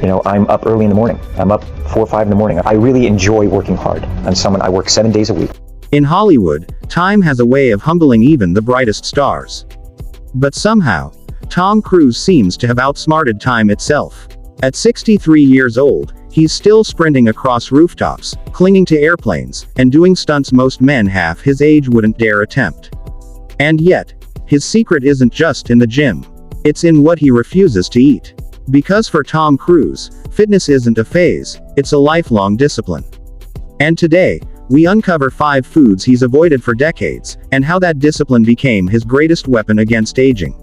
I'm up early in the morning. I'm up 4 or 5 in the morning. I really enjoy working hard. I work 7 days a week. In Hollywood, time has a way of humbling even the brightest stars. But somehow, Tom Cruise seems to have outsmarted time itself. At 63 years old, he's still sprinting across rooftops, clinging to airplanes, and doing stunts most men half his age wouldn't dare attempt. And yet, his secret isn't just in the gym. It's in what he refuses to eat. Because for Tom Cruise, fitness isn't a phase, it's a lifelong discipline. And today, we uncover 5 foods he's avoided for decades, and how that discipline became his greatest weapon against aging.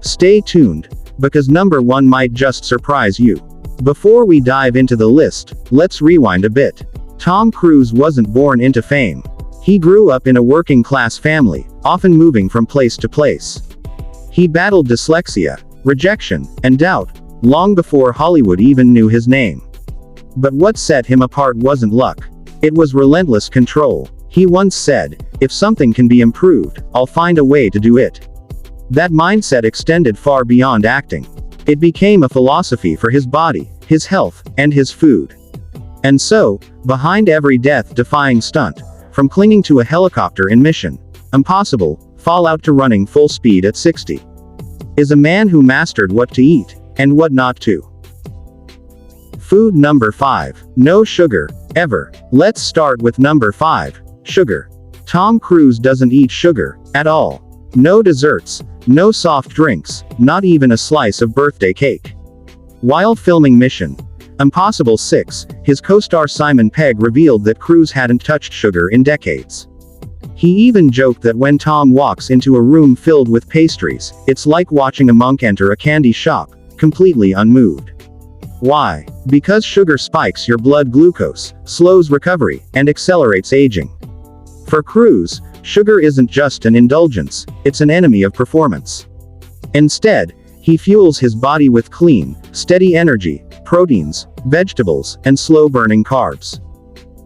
Stay tuned, because number 1 might just surprise you. Before we dive into the list, let's rewind a bit. Tom Cruise wasn't born into fame. He grew up in a working-class family, often moving from place to place. He battled dyslexia, rejection, and doubt, long before Hollywood even knew his name. But what set him apart wasn't luck. It was relentless control. He once said, "If something can be improved, I'll find a way to do it." That mindset extended far beyond acting. It became a philosophy for his body, his health, and his food. And so, behind every death-defying stunt, from clinging to a helicopter in Mission Impossible, Fallout to running full speed at 60, is a man who mastered what to eat, and what not to. Food number 5. No sugar, ever. Let's start with number 5, sugar. Tom Cruise doesn't eat sugar, at all. No desserts, no soft drinks, not even a slice of birthday cake. While filming Mission Impossible 6, his co-star Simon Pegg revealed that Cruise hadn't touched sugar in decades. He even joked that when Tom walks into a room filled with pastries, it's like watching a monk enter a candy shop, completely unmoved. Why? Because sugar spikes your blood glucose, slows recovery, and accelerates aging. For Cruise, sugar isn't just an indulgence, it's an enemy of performance. Instead, he fuels his body with clean, steady energy, proteins, vegetables, and slow-burning carbs.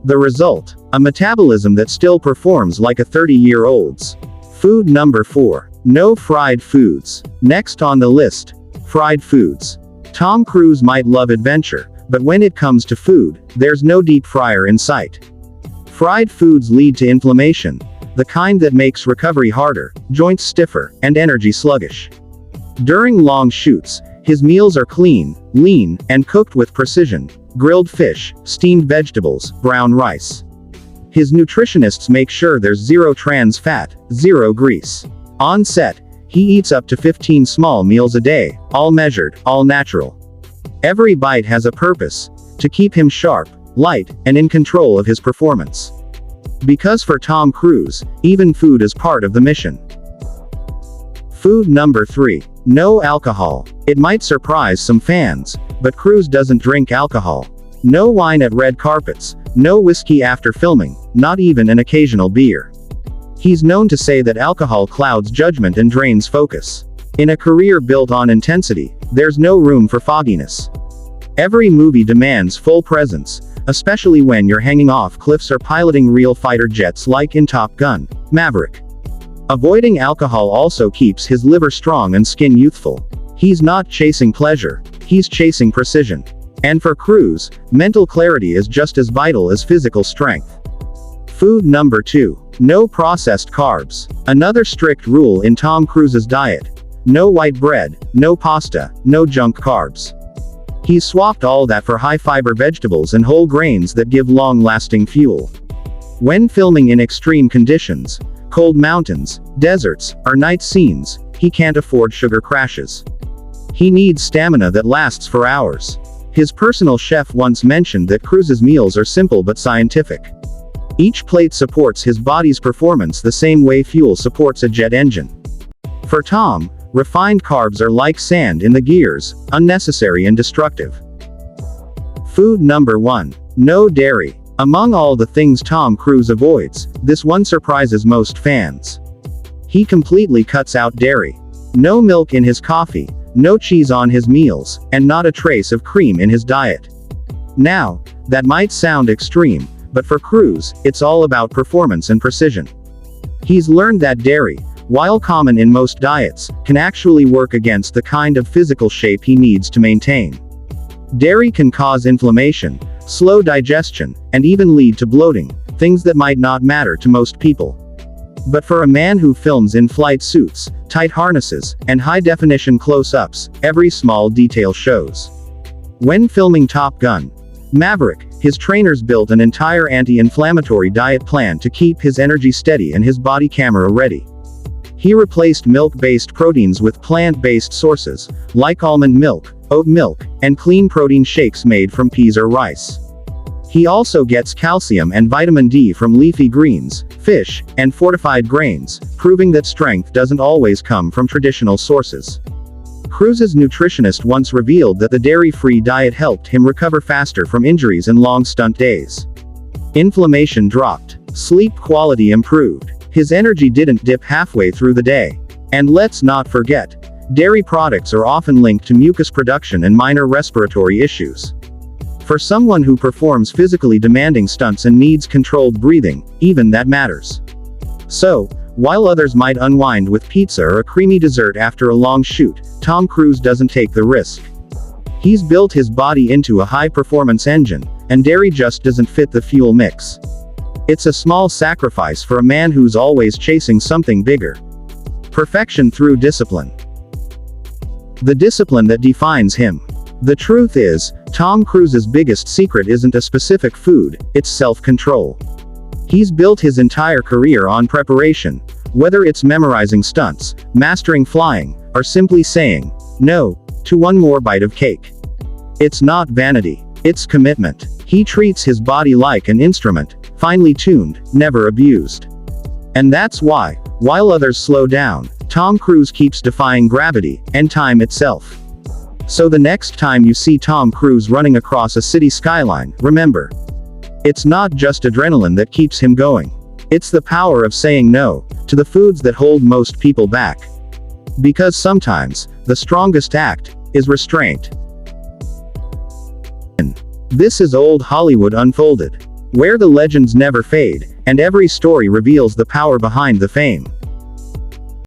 The result? A metabolism that still performs like a 30-year-old's. Food number 4. No fried foods. Next on the list, fried foods. Tom Cruise might love adventure, but when it comes to food, there's no deep fryer in sight. Fried foods lead to inflammation, the kind that makes recovery harder, joints stiffer, and energy sluggish. During long shoots, his meals are clean, lean, and cooked with precision: grilled fish, steamed vegetables, brown rice. His nutritionists make sure there's zero trans fat, zero grease. On set, he eats up to 15 small meals a day, all measured, all natural. Every bite has a purpose: to keep him sharp, light, and in control of his performance. Because for Tom Cruise, even food is part of the mission. Food number 3. No alcohol. It might surprise some fans, but Cruise doesn't drink alcohol. No wine at red carpets, no whiskey after filming, not even an occasional beer. He's known to say that alcohol clouds judgment and drains focus. In a career built on intensity, there's no room for fogginess. Every movie demands full presence, especially when you're hanging off cliffs or piloting real fighter jets like in Top Gun: Maverick. Avoiding alcohol also keeps his liver strong and skin youthful. He's not chasing pleasure, he's chasing precision. And for Cruise, mental clarity is just as vital as physical strength. Food number 2. No processed carbs. Another strict rule in Tom Cruise's diet: no white bread, no pasta, no junk carbs. He's swapped all that for high-fiber vegetables and whole grains that give long-lasting fuel. When filming in extreme conditions, cold mountains, deserts, or night scenes, he can't afford sugar crashes. He needs stamina that lasts for hours. His personal chef once mentioned that Cruise's meals are simple but scientific. Each plate supports his body's performance the same way fuel supports a jet engine. For Tom, refined carbs are like sand in the gears, unnecessary and destructive. Food number 1. No dairy. Among all the things Tom Cruise avoids, this one surprises most fans. He completely cuts out dairy. No milk in his coffee, no cheese on his meals, and not a trace of cream in his diet. Now, that might sound extreme, but for Cruise, it's all about performance and precision. He's learned that dairy, while common in most diets, can actually work against the kind of physical shape he needs to maintain. Dairy can cause inflammation, slow digestion, and even lead to bloating, things that might not matter to most people. But for a man who films in flight suits, tight harnesses, and high-definition close-ups, every small detail shows. When filming Top Gun: Maverick, his trainers built an entire anti-inflammatory diet plan to keep his energy steady and his body camera ready. He replaced milk-based proteins with plant-based sources, like almond milk, oat milk, and clean protein shakes made from peas or rice. He also gets calcium and vitamin D from leafy greens, fish, and fortified grains, proving that strength doesn't always come from traditional sources. Cruise's nutritionist once revealed that the dairy-free diet helped him recover faster from injuries and long stunt days. Inflammation dropped. Sleep quality improved. His energy didn't dip halfway through the day. And let's not forget, dairy products are often linked to mucus production and minor respiratory issues. For someone who performs physically demanding stunts and needs controlled breathing, even that matters. So, while others might unwind with pizza or a creamy dessert after a long shoot, Tom Cruise doesn't take the risk. He's built his body into a high-performance engine, and dairy just doesn't fit the fuel mix. It's a small sacrifice for a man who's always chasing something bigger. Perfection through discipline. The discipline that defines him. The truth is, Tom Cruise's biggest secret isn't a specific food, it's self-control. He's built his entire career on preparation, whether it's memorizing stunts, mastering flying, or simply saying no to one more bite of cake. It's not vanity, it's commitment. He treats his body like an instrument, finely tuned, never abused. And that's why, while others slow down, Tom Cruise keeps defying gravity and time itself. So the next time you see Tom Cruise running across a city skyline, remember, it's not just adrenaline that keeps him going. It's the power of saying no to the foods that hold most people back. Because sometimes, the strongest act is restraint. This is Old Hollywood Unfolded, where the legends never fade, and every story reveals the power behind the fame.